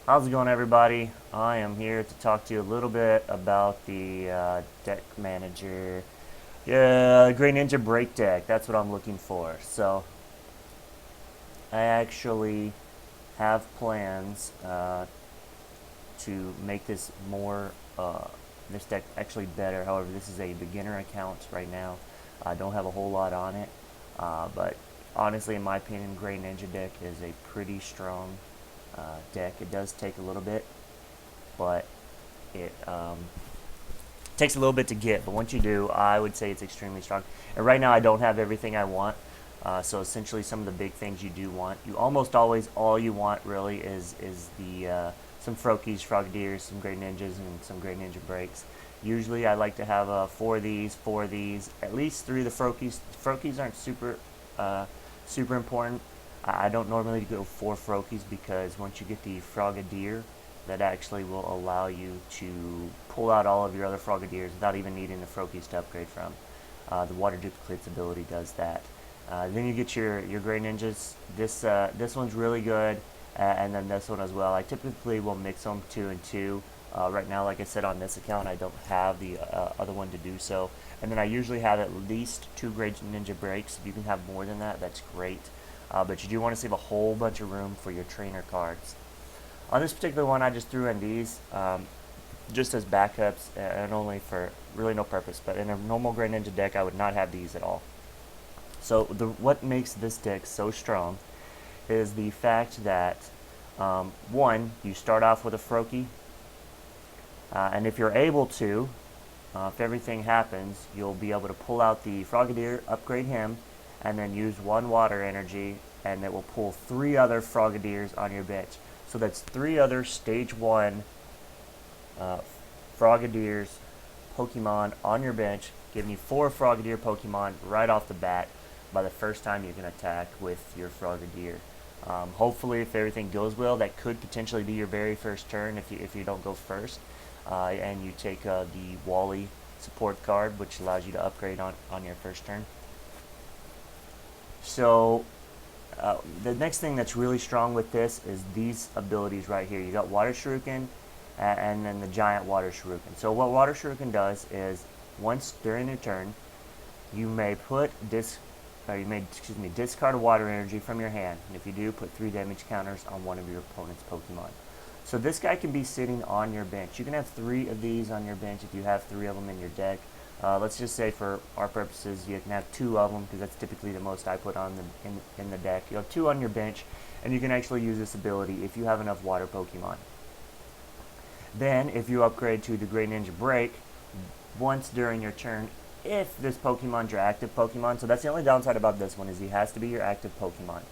How's it going, everybody? I am here to talk to you a little bit about the deck manager. Yeah, Greninja break deck. That's what I'm looking for. So, I actually have plans to make this more, this deck actually better. However, this is a beginner account right now. I don't have a whole lot on it, but honestly, in my opinion, Greninja deck is a pretty strong deck. It does take a little bit, but it takes a little bit to get, but once you do, I would say it's extremely strong. And right now, I don't have everything I want. So essentially, some of the big things you do want, you almost always all you want really is the some Froakies, Frogadiers, some Great Ninjas, and some Great Ninja breaks. Usually, I like to have four of these, at least three of the Froakies. Froakies aren't super important. I don't normally go for Froakies because once you get the Frogadier, that actually will allow you to pull out all of your other Frogadiers without even needing the Froakies to upgrade from. The Water Duplicates ability does that. Then you get your Great Ninjas. This one's really good, and then this one as well. I typically will mix them 2 and 2. Right now, like I said, on this account, I don't have the other one to do so. And then I usually have at least 2 Great Ninja breaks. If you can have more than that, that's great. But you do want to save a whole bunch of room for your trainer cards. On this particular one, I just threw in these just as backups and only for really no purpose. But in a normal Greninja deck, I would not have these at all. So what makes this deck so strong is the fact that, one, you start off with a Froakie, and if you're able to, if everything happens, you'll be able to pull out the Frogadier, upgrade him, and then use 1 water energy, and it will pull 3 other Frogadiers on your bench. So that's 3 other stage 1 Frogadiers Pokemon on your bench, giving you 4 Frogadier Pokemon right off the bat by the first time you can attack with your Frogadier. Hopefully, if everything goes well, that could potentially be your very first turn if you don't go first. And you take the Wally support card, which allows you to upgrade on your first turn. So the next thing that's really strong with this is these abilities right here. You got Water Shuriken and then the Giant Water Shuriken. So what Water Shuriken does is once during your turn, you may discard a water energy from your hand, and if you do, put 3 damage counters on one of your opponent's Pokemon. So this guy can be sitting on your bench. You can have 3 of these on your bench if you have 3 of them in your deck. Let's just say for our purposes, you can have 2 of them because that's typically the most I put on in the deck. You have 2 on your bench, and you can actually use this ability if you have enough water Pokemon. Then, if you upgrade to the Greninja Break, once during your turn, if this Pokemon's your active Pokemon, so that's the only downside about this one is he has to be your active Pokemon.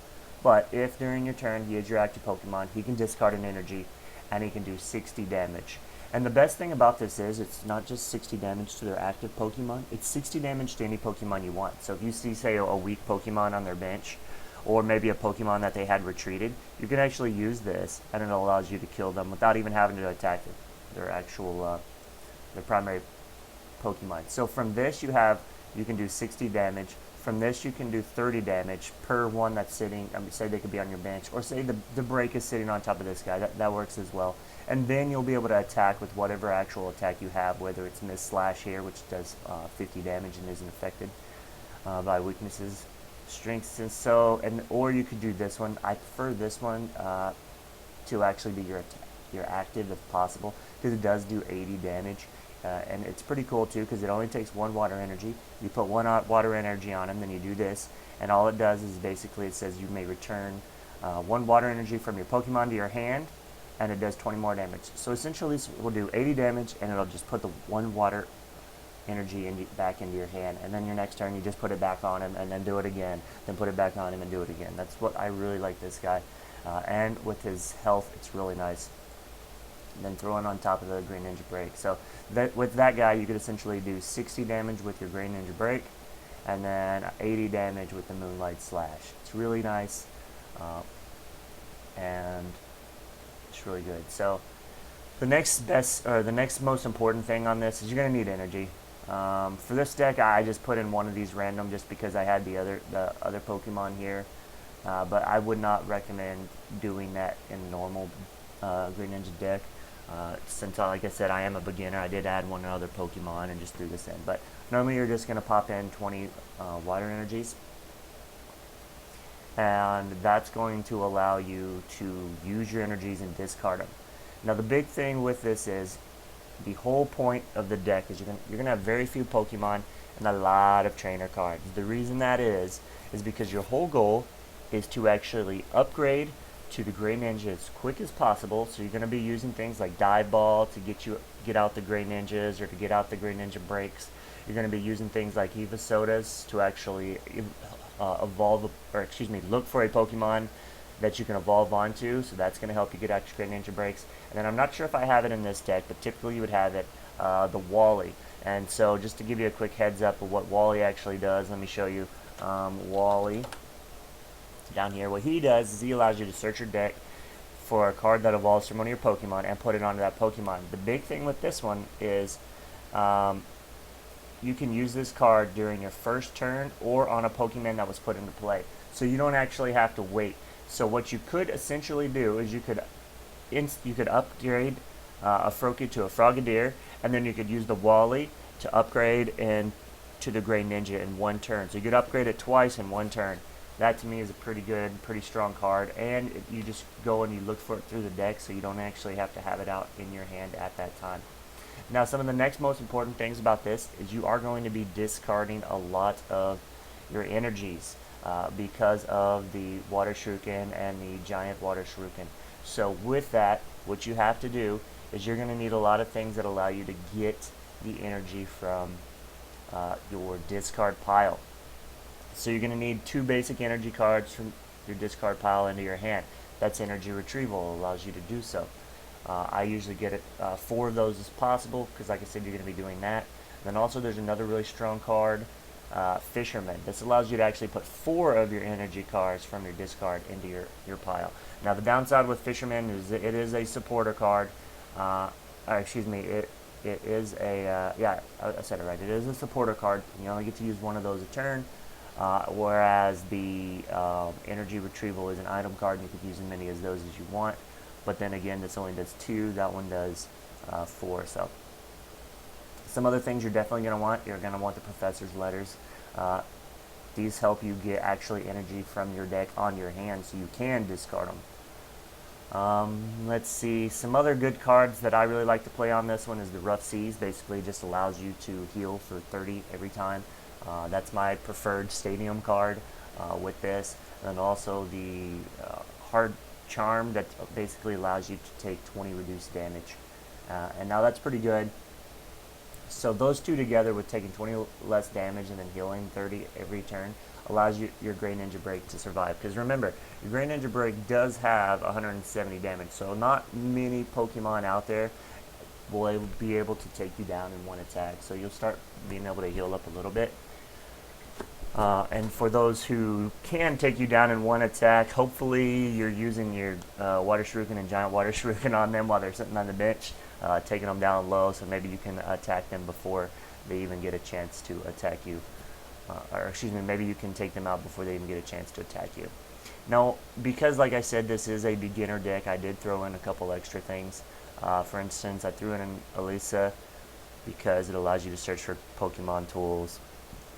But if during your turn he is your active Pokemon, he can discard an energy, and he can do 60 damage. And the best thing about this is it's not just 60 damage to their active Pokemon, it's 60 damage to any Pokemon you want. So if you see, say, a weak Pokemon on their bench, or maybe a Pokemon that they had retreated, you can actually use this, and it allows you to kill them without even having to attack their actual, their primary Pokemon. So from this you can do 60 damage. From this you can do 30 damage per one that's sitting, say they could be on your bench, or say the break is sitting on top of this guy, that works as well. And then you'll be able to attack with whatever actual attack you have, whether it's Miss Slash here, which does 50 damage and isn't affected by weaknesses, strengths, and so, or you could do this one. I prefer this one to actually be your active if possible, because it does do 80 damage. And it's pretty cool too because it only takes 1 water energy. You put 1 water energy on him, then you do this, and all it does is basically it says you may return 1 water energy from your Pokemon to your hand, and it does 20 more damage. So essentially this will do 80 damage, and it'll just put the 1 water energy back into your hand, and then your next turn you just put it back on him, and then do it again, then put it back on him and do it again. That's what I really like this guy, and with his health, it's really nice. Then throwing on top of the Greninja Break. So with that guy, you could essentially do 60 damage with your Greninja Break, and then 80 damage with the Moonlight Slash. It's really nice, and it's really good. So the next most important thing on this is you're gonna need energy. For this deck, I just put in one of these random just because I had the other Pokemon here, but I would not recommend doing that in normal Greninja deck. Since, like I said, I am a beginner, I did add one other Pokemon and just threw this in. But normally you're just going to pop in 20 water energies, and that's going to allow you to use your energies and discard them. Now the big thing with this is the whole point of the deck is you're gonna have very few Pokemon and a lot of trainer cards. The reason that is because your whole goal is to actually upgrade to the Greninja as quick as possible. So you're gonna be using things like Dive Ball to get out the Greninjas or to get out the Greninja breaks. You're gonna be using things like Eva Sodas to actually look for a Pokemon that you can evolve onto, so that's going to help you get out your Greninja breaks. And then I'm not sure if I have it in this deck, but typically you would have it, the Wally. And so just to give you a quick heads up of what Wally actually does, let me show you Wally down here. What he does is he allows you to search your deck for a card that evolves from one of your Pokemon and put it onto that Pokemon. The big thing with this one is you can use this card during your first turn or on a Pokemon that was put into play. So you don't actually have to wait. So what you could essentially do is you could upgrade a Froakie to a Frogadier, and then you could use the Wally to upgrade to the Greninja in one turn. So you could upgrade it twice in one turn. That to me is a pretty good, pretty strong card, and you just go and you look for it through the deck, so you don't actually have to have it out in your hand at that time. Now some of the next most important things about this is you are going to be discarding a lot of your energies. Because of the Water Shuriken and the Giant Water Shuriken. So with that, what you have to do is you're going to need a lot of things that allow you to get the energy from your discard pile. So you're going to need 2 basic energy cards from your discard pile into your hand. That's energy retrieval, allows you to do so. I usually get it 4 of those as possible, because like I said, you're going to be doing that. Then also there's another really strong card, Fisherman. This allows you to actually put 4 of your energy cards from your discard into your pile. Now the downside with Fisherman is it is a supporter card. It is a, I said it right, it is a supporter card. You only get to use 1 of those a turn, whereas the energy retrieval is an item card, and you could use as many of those as you want. But then again, this only does 2, that one does 4. So some other things you're definitely going to want. You're going to want the Professor's Letters. These help you get actually energy from your deck on your hand, so you can discard them. Let's see. Some other good cards that I really like to play on this one is the Rough Seas. Basically just allows you to heal for 30 every time. That's my preferred stadium card with this. And also the Hard Charm that basically allows you to take 20 reduced damage. And now that's pretty good. So those 2 together with taking 20 less damage and then healing 30 every turn allows your Greninja break to survive. Because remember, your Greninja break does have 170 damage, so not many Pokemon out there will be able to take you down in one attack. So you'll start being able to heal up a little bit. And for those who can take you down in one attack, hopefully you're using your Water Shuriken and Giant Water Shuriken on them while they're sitting on the bench, taking them down low, so maybe you can attack them before they even get a chance to attack you. Maybe you can take them out before they even get a chance to attack you. Now, because like I said, this is a beginner deck, I did throw in a couple extra things. For instance, I threw in an Elisa because it allows you to search for Pokemon tools,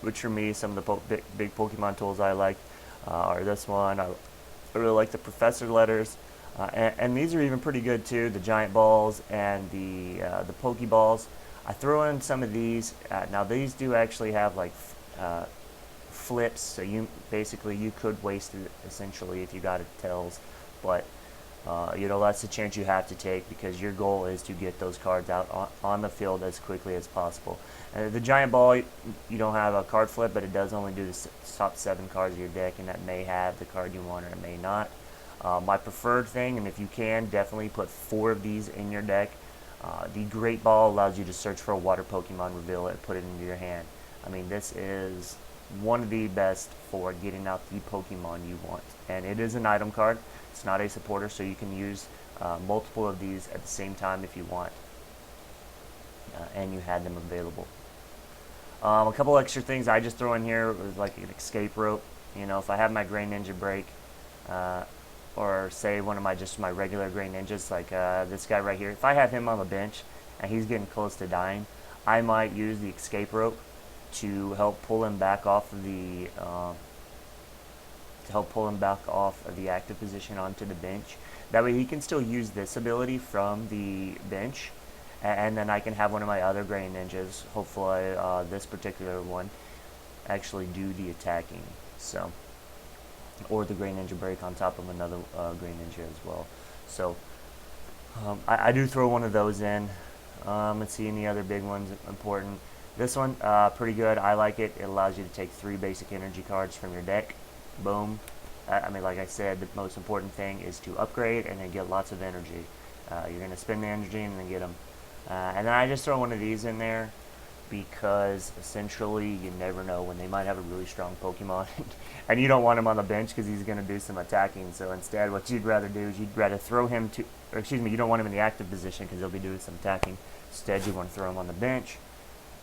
which for me, some of the big Pokemon tools I like are this one. I really like the Professor Letters, and these are even pretty good too, the Giant Balls and the Pokeballs. I throw in some of these. Now these do actually have like flips, so you could waste it essentially if you got it tails, but that's the chance you have to take, because your goal is to get those cards out on the field as quickly as possible. And the Giant Ball, you don't have a card flip, but it does only do the top 7 cards of your deck, and that may have the card you want or it may not. My preferred thing, and if you can, definitely put 4 of these in your deck. The Great Ball allows you to search for a water Pokemon, reveal it, put it into your hand. I mean, this is one of the best for getting out the Pokemon you want. And it is an item card. It's not a supporter, so you can use multiple of these at the same time if you want. And you had them available. A couple extra things I just throw in here was like an escape rope. If I have my Greninja break, or say one of my regular Greninjas, like this guy right here. If I have him on the bench and he's getting close to dying, I might use the escape rope to help pull him back off of the active position onto the bench. That way he can still use this ability from the bench, and then I can have one of my other Greninjas, hopefully this particular one, actually do the attacking. So, or the Greninja break on top of another Greninja as well. So I do throw one of those in. Let's see any other big ones important. This one, pretty good. I like it. It allows you to take 3 basic energy cards from your deck. Boom. I mean, like I said, the most important thing is to upgrade and then get lots of energy. You're going to spend the energy and then get them. And then I just throw one of these in there because essentially you never know when they might have a really strong Pokemon and you don't want him on the bench because he's going to do some attacking. So instead what you'd rather do is you'd rather throw him to, or excuse me, you don't want him in the active position because he'll be doing some attacking. Instead you want to throw him on the bench,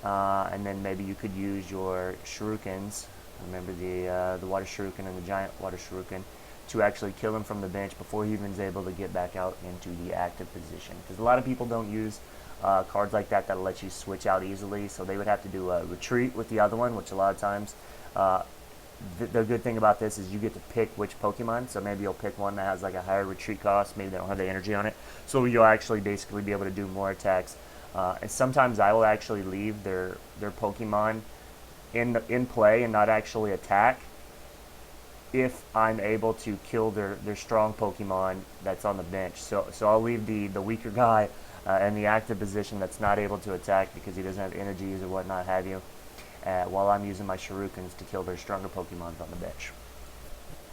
and then maybe you could use your Shurikens. Remember the water Shuriken and the giant water Shuriken to actually kill him from the bench before he even is able to get back out into the active position. Because a lot of people don't use cards like that that'll let you switch out easily, so they would have to do a retreat with the other one, which a lot of times the good thing about this is you get to pick which Pokemon. So maybe you'll pick one that has like a higher retreat cost, maybe they don't have the energy on it, so you'll actually basically be able to do more attacks. And sometimes I will actually leave their Pokemon in play and not actually attack if I'm able to kill their strong Pokemon that's on the bench. So I'll leave the weaker guy in the active position that's not able to attack because he doesn't have energies or whatnot have you, while I'm using my Shurikens to kill their stronger Pokemon on the bench.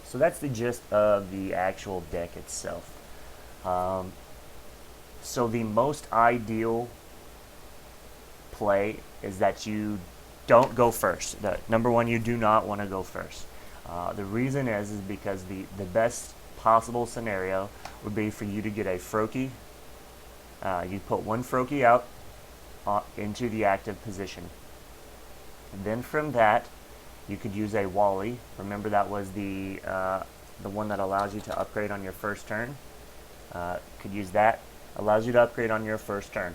So that's the gist of the actual deck itself. So the most ideal play is that you don't go first. Number one, you do not want to go first. The reason is because the best possible scenario would be for you to get a Froakie. You put one Froakie out into the active position. And then from that, you could use a Wally. Remember that was the one that allows you to upgrade on your first turn. Could use that. Allows you to upgrade on your first turn.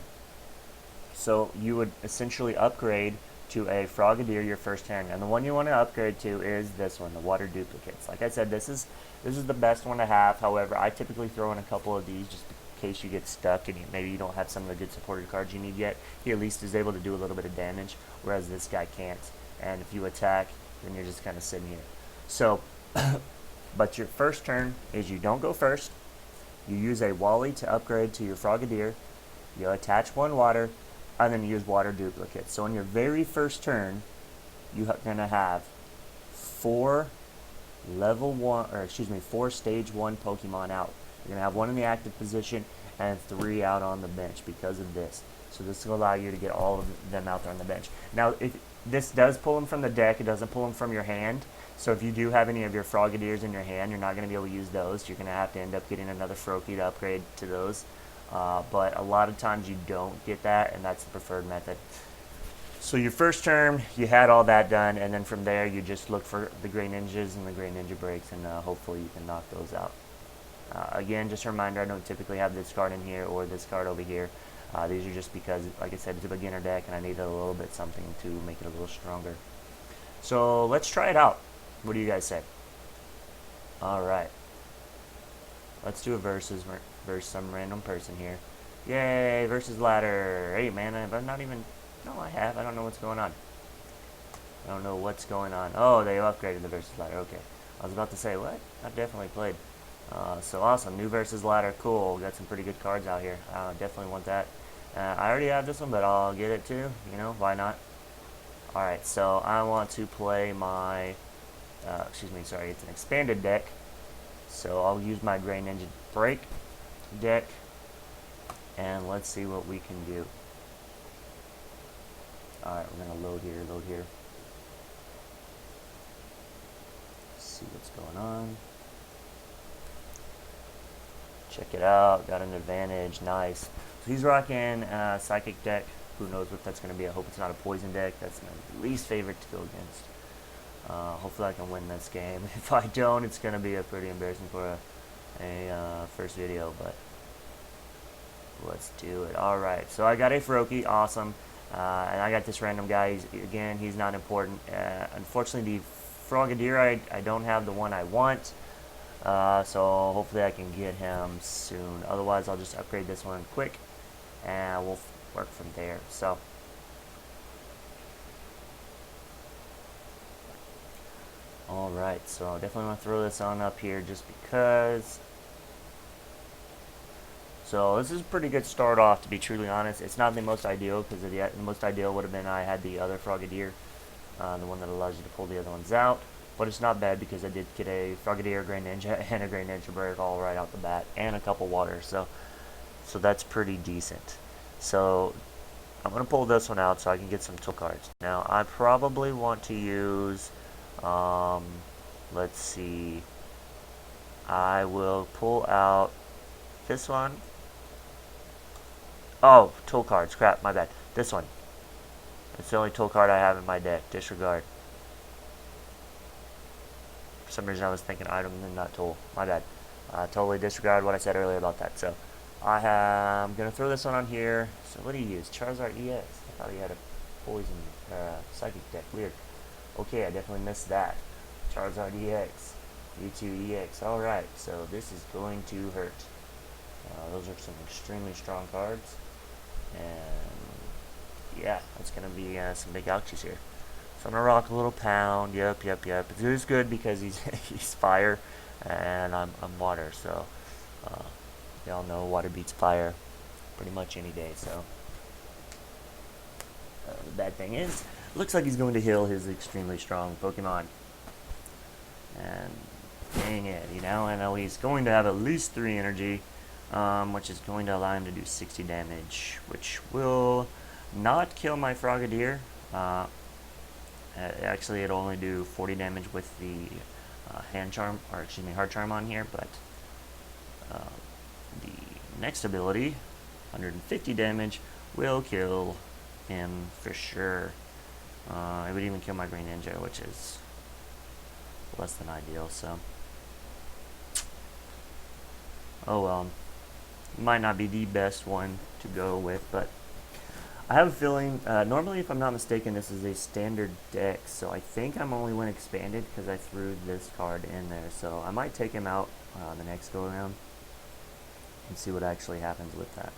So you would essentially upgrade to a Frogadier your first turn, and the one you want to upgrade to is this one, the Water Duplicates. Like I said, this is the best one to have. However, I typically throw in a couple of these just in case you get stuck and maybe you don't have some of the good supported cards you need yet. He at least is able to do a little bit of damage, whereas this guy can't. And if you attack, then you're just kind of sitting here. So, but your first turn is you don't go first. You use a Wally to upgrade to your Frogadier. You attach one water, and then use Water Duplicates. So on your very first turn, you're going to have 4 stage 1 Pokemon out. You're going to have 1 in the active position and 3 out on the bench because of this. So this will allow you to get all of them out there on the bench. Now, if this does pull them from the deck, it doesn't pull them from your hand. So if you do have any of your Frogadiers in your hand, you're not going to be able to use those. You're going to have to end up getting another Froakie to upgrade to those. But a lot of times you don't get that, and that's the preferred method. So your first turn, you had all that done, and then from there you just look for the Greninjas and the Greninja breaks, and hopefully you can knock those out. Again, just a reminder, I don't typically have this card in here or this card over here. These are just because, like I said, it's a beginner deck, and I needed a little bit something to make it a little stronger. So let's try it out. What do you guys say? Alright. Let's do a versus some random person here. Yay, versus ladder. Hey man, I'm not even, no I have, I don't know what's going on. I don't know what's going on. Oh, they upgraded the versus ladder, okay. I was about to say, what? I've definitely played. So awesome, new versus ladder, cool. Got some pretty good cards out here. Definitely want that. I already have this one, but I'll get it too, you know, why not? Alright, so I want to play my, it's an expanded deck. So I'll use my Greninja break deck, and let's see what we can do. Alright, we're going to load here. Let's see what's going on. Check it out, got an advantage, nice. So he's rocking Psychic deck. Who knows what that's going to be. I hope it's not a poison deck. That's my least favorite to go against. Hopefully I can win this game. If I don't, it's going to be a pretty embarrassing for a first video, but let's do it. Alright, so I got a Froakie, awesome. And I got this random guy. Again, he's not important. Unfortunately, the Frogadier, I don't have the one I want. So hopefully I can get him soon. Otherwise, I'll just upgrade this one quick, and we'll work from there. So, alright, so definitely want to throw this on up here just because. So this is a pretty good start off, to be truly honest. It's not the most ideal, because the most ideal would have been I had the other Frogadier, the one that allows you to pull the other ones out. But it's not bad because I did get a Frogadier, Greninja, and a Greninja break all right out the bat, and a couple waters. So that's pretty decent. So I'm going to pull this one out so I can get some tool cards. Now I probably want to use, let's see, I will pull out this one. Oh, tool cards. Crap, my bad. This one. It's the only tool card I have in my deck. Disregard. For some reason I was thinking item and not tool. My bad. Totally disregard what I said earlier about that. So, I'm going to throw this one on here. So, what do you use? Charizard EX. I thought he had a poison, psychic deck. Weird. Okay, I definitely missed that. Charizard EX. U2 EX. Alright, so this is going to hurt. Those are some extremely strong cards. And yeah, that's going to be some big ouchies here. So I'm going to rock a little pound. Yep. It is good because he's he's fire and I'm water. So y'all know water beats fire pretty much any day. So the bad thing is, looks like he's going to heal his extremely strong Pokemon. And dang it, I know he's going to have at least 3 energy. Which is going to allow him to do 60 damage, which will not kill my Frogadier. Actually, it'll only do 40 damage with the Heart Charm on here, but the next ability, 150 damage, will kill him for sure. It would even kill my Greninja, which is less than ideal, so. Oh well. Might not be the best one to go with, but I have a feeling, normally if I'm not mistaken, this is a standard deck, so I think I'm only one expanded because I threw this card in there, so I might take him out the next go around and see what actually happens with that.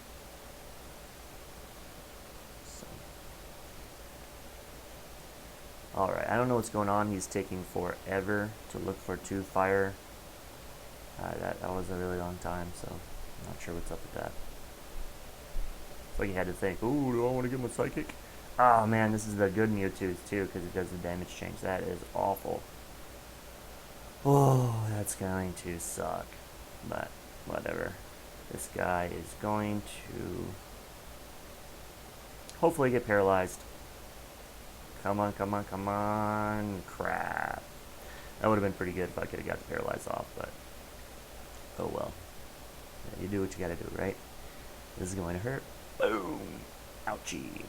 So. Alright, I don't know what's going on. He's taking forever to look for 2 fire. That was a really long time, so I'm not sure what's up with that. It's like you had to think, ooh, do I want to get my Psychic? Oh man, this is the good Mewtwo's too, because it does the damage change. That is awful. Oh, that's going to suck. But, whatever. This guy is going to hopefully get paralyzed. Come on. Crap. That would have been pretty good if I could have got the paralyzed off, but oh well. Yeah, you do what you gotta do, right? This is going to hurt. Boom! Ouchie.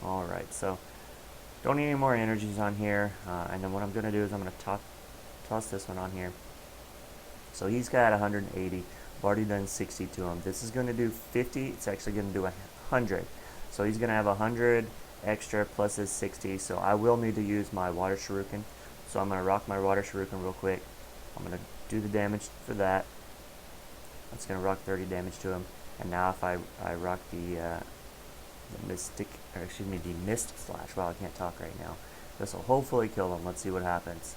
Alright, so don't need any more energies on here. And then what I'm gonna do is I'm gonna toss this one on here. So he's got 180. I've already done 60 to him. This is gonna do 50. It's actually gonna do 100. So he's gonna have 100 extra plus his 60. So I will need to use my Water Shuriken. So I'm gonna rock my Water Shuriken real quick. I'm going to do the damage for that. That's going to rock 30 damage to him. And now if I rock the Mist Slash. Wow, I can't talk right now. This will hopefully kill him. Let's see what happens.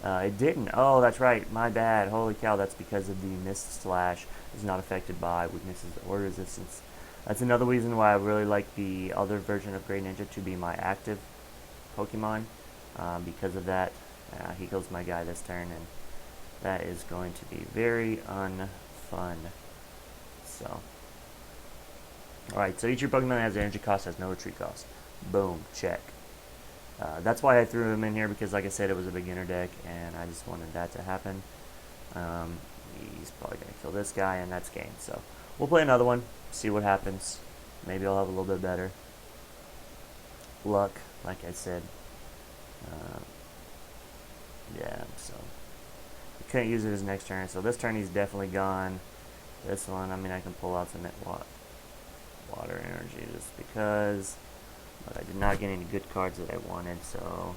It didn't. Oh, that's right. My bad. Holy cow, that's because of the Mist Slash is not affected by weaknesses or resistance. That's another reason why I really like the other version of Greninja to be my active Pokemon. Because of that. He kills my guy this turn, and that is going to be very unfun. So, alright, so each of your Pokemon that has energy cost has no retreat cost. Boom, check. That's why I threw him in here, because like I said, it was a beginner deck, and I just wanted that to happen. He's probably going to kill this guy, and that's game. So, we'll play another one, see what happens. Maybe I'll have a little bit better luck, like I said. Yeah, so he couldn't use it his next turn. So this turn he's definitely gone. This one, I mean, I can pull out some water energy just because, but I did not get any good cards that I wanted, so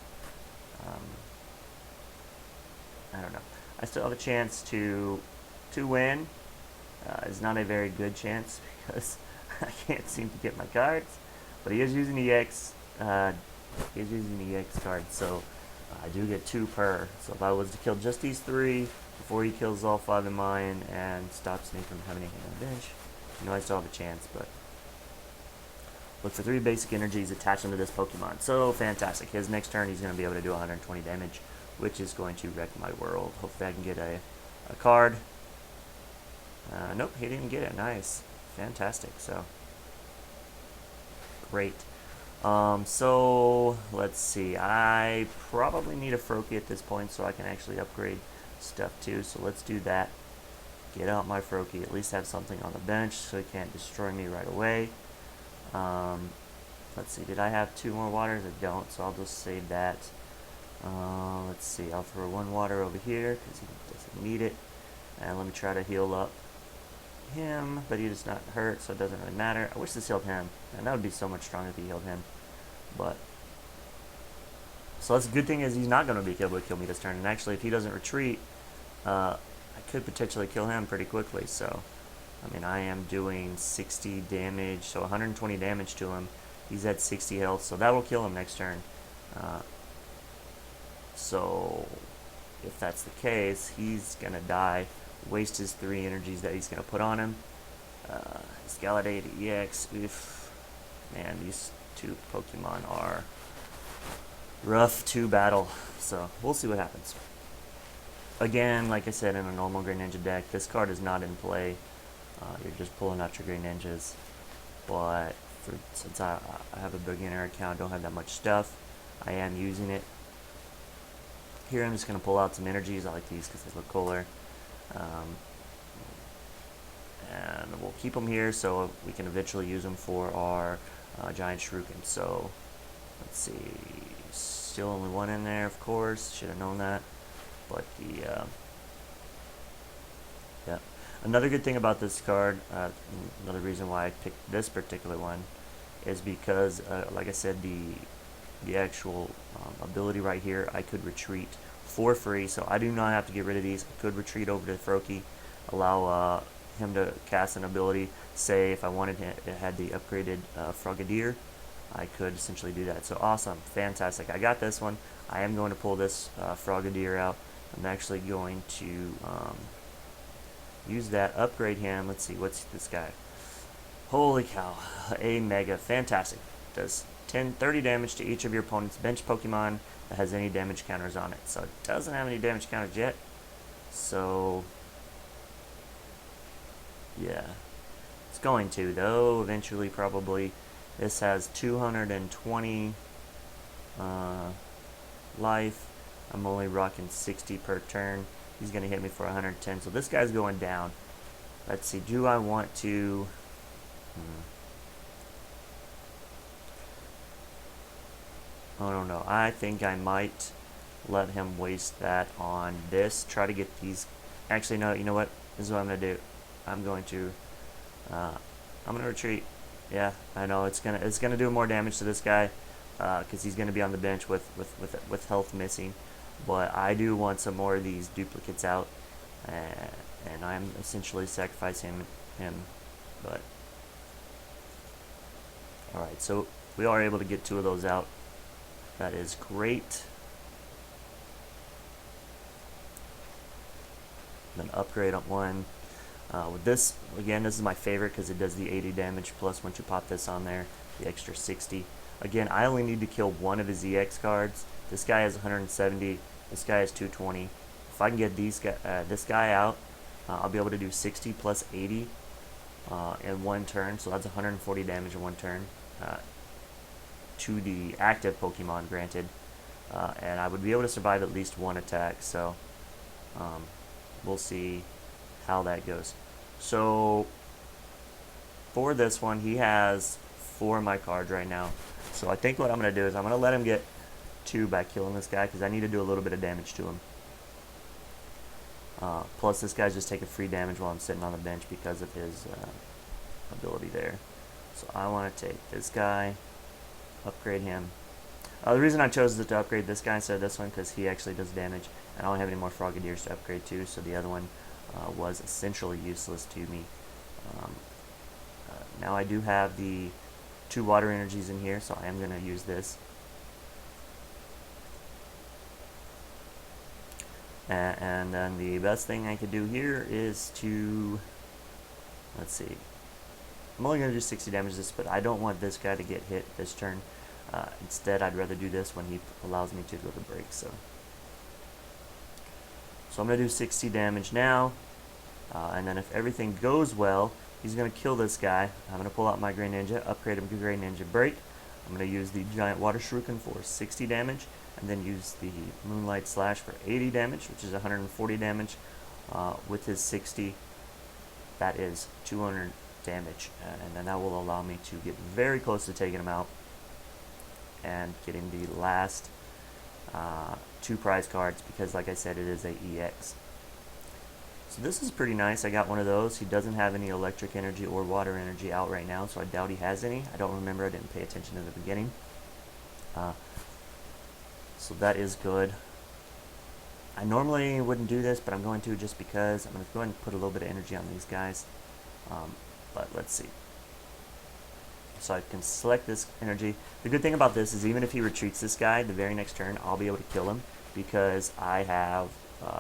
I don't know. I still have a chance to win. It's not a very good chance because I can't seem to get my cards, but he is using EX. He is using the EX cards, so I do get 2 per. So if I was to kill just these 3 before he kills all 5 of mine and stops me from having anything on the bench, I still have a chance, but look for 3 basic energies, attach them to this Pokemon. So fantastic. His next turn, he's going to be able to do 120 damage, which is going to wreck my world. Hopefully I can get a card. Nope, he didn't get it. Nice. Fantastic. So, great. So, let's see. I probably need a Froakie at this point so I can actually upgrade stuff too. So let's do that. Get out my Froakie. At least have something on the bench so he can't destroy me right away. Let's see. Did I have 2 more waters? I don't, so I'll just save that. Let's see. I'll throw 1 water over here because he doesn't need it. And let me try to heal up him, but he does not hurt, so it doesn't really matter. I wish this healed him, and that would be so much stronger if he healed him. But so that's a good thing is he's not going to be able to kill me this turn. And actually, if he doesn't retreat, I could potentially kill him pretty quickly. So, I mean, I am doing 60 damage, so 120 damage to him. He's at 60 health, so that will kill him next turn. So, if that's the case, he's going to die. Waste his 3 energies that he's going to put on him. His Galadate EX. Oof. Man, these 2 Pokemon are rough to battle. So, we'll see what happens. Again, like I said, in a normal Greninja deck, this card is not in play. You're just pulling out your Greninjas. But since I have a beginner account, don't have that much stuff, I am using it. Here I'm just going to pull out some energies. I like these because they look cooler. And we'll keep them here so we can eventually use them for our giant shuriken. So let's see, still only 1 in there, of course, should have known that. But yeah, another good thing about this card, another reason why I picked this particular one, is because like I said, the actual ability right here, I could retreat for free, so I do not have to get rid of these. I could retreat over to Froakie, allow him to cast an ability. Say if I wanted it had the upgraded Frogadier, I could essentially do that. So awesome, fantastic. I got this one. I am going to pull this Frogadier out. I'm actually going to use that, upgrade him. Let's see, what's this guy? Holy cow, a Mega, fantastic. Does 30 damage to each of your opponent's bench Pokemon that has any damage counters on it. So it doesn't have any damage counters yet. So yeah, it's going to though eventually, probably. This has 220 life. I'm only rocking 60 per turn. He's gonna hit me for 110. So this guy's going down. Let's see. Do I want to? I don't know. I think I might let him waste that on this. Try to get these. Actually, no. You know what? This is what I'm gonna do. I'm gonna retreat. Yeah, I know it's gonna do more damage to this guy because he's gonna be on the bench with health missing. But I do want some more of these duplicates out, and I'm essentially sacrificing him. But all right, so we are able to get 2 of those out. That is great. Then upgrade on 1. With this, again, this is my favorite because it does the 80 damage plus once you pop this on there, the extra 60. Again, I only need to kill 1 of his EX cards. This guy has 170. This guy has 220. If I can get this guy out, I'll be able to do 60 plus 80 in 1 turn. So that's 140 damage in 1 turn to the active Pokemon, granted. And I would be able to survive at least 1 attack. So we'll see how that goes. So for this one, he has 4 of my cards right now. So I think what I'm going to do is I'm going to let him get 2 by killing this guy, because I need to do a little bit of damage to him. Plus, this guy's just taking free damage while I'm sitting on the bench because of his ability there. So I want to take this guy, upgrade him. The reason I chose to upgrade this guy instead of this one, because he actually does damage, and I don't have any more Frogadiers to upgrade to, so the other one was essentially useless to me. Now I do have the 2 water energies in here, so I am going to use this. And then the best thing I could do here is to, let's see, I'm only going to do 60 damage this, but I don't want this guy to get hit this turn. Instead, I'd rather do this when he allows me to go to break. So I'm going to do 60 damage now, and then if everything goes well, he's going to kill this guy. I'm going to pull out my Greninja, upgrade him to Greninja Break. I'm going to use the Giant Water Shuriken for 60 damage, and then use the Moonlight Slash for 80 damage, which is 140 damage. With his 60, that is 200 damage, and then that will allow me to get very close to taking him out and getting the last 2 prize cards, because like I said, it is a EX. So this is pretty nice. I got one of those. He doesn't have any electric energy or water energy out right now, so I doubt he has any. I don't remember. I didn't pay attention in the beginning. So that is good. I normally wouldn't do this, but I'm going to, just because I'm going to go ahead and put a little bit of energy on these guys. But let's see. So I can select this energy. The good thing about this is even if he retreats this guy, the very next turn I'll be able to kill him because I have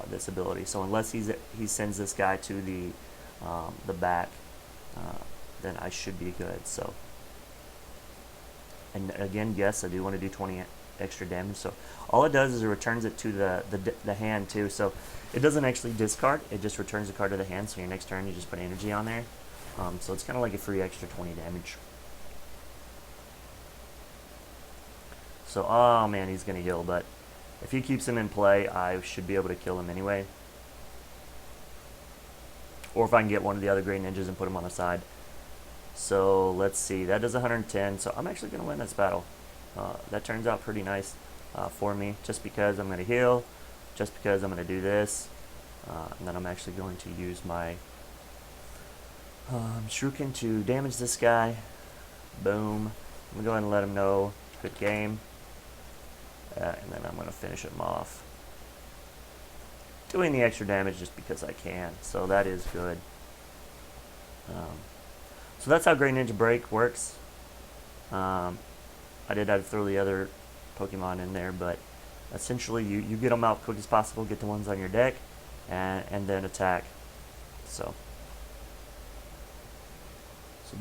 this ability. So unless he sends this guy to the back, then I should be good. So, and again, yes, I do want to do 20 extra damage. So all it does is it returns it to the hand too. So it doesn't actually discard; it just returns the card to the hand. So your next turn, you just put energy on there. So it's kind of like a free extra 20 damage. So, oh man, he's going to heal, but if he keeps him in play, I should be able to kill him anyway. Or if I can get one of the other Greninjas and put him on the side. So, let's see, that does 110, so I'm actually going to win this battle. That turns out pretty nice for me, just because I'm going to heal, just because I'm going to do this, and then I'm actually going to use my Shuriken to damage this guy. Boom. I'm going to go ahead and let him know. Good game. And then I'm going to finish him off. Doing the extra damage just because I can. So that is good. So that's how Greninja Break works. I did have to throw the other Pokemon in there, but essentially you get them out quick as possible, get the ones on your deck, and then attack. So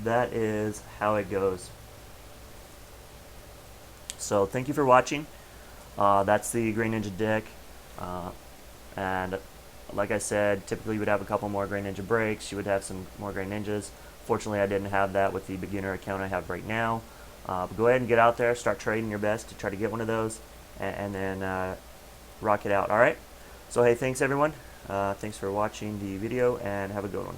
that is how it goes. So thank you for watching. That's the Greninja deck, and like I said, typically you would have a couple more Greninja breaks, you would have some more Greninjas. Fortunately, I didn't have that with the beginner account I have right now. But go ahead and get out there, start trading your best to try to get one of those, and then rock it out. Alright, so hey, thanks everyone. Thanks for watching the video, and have a good one.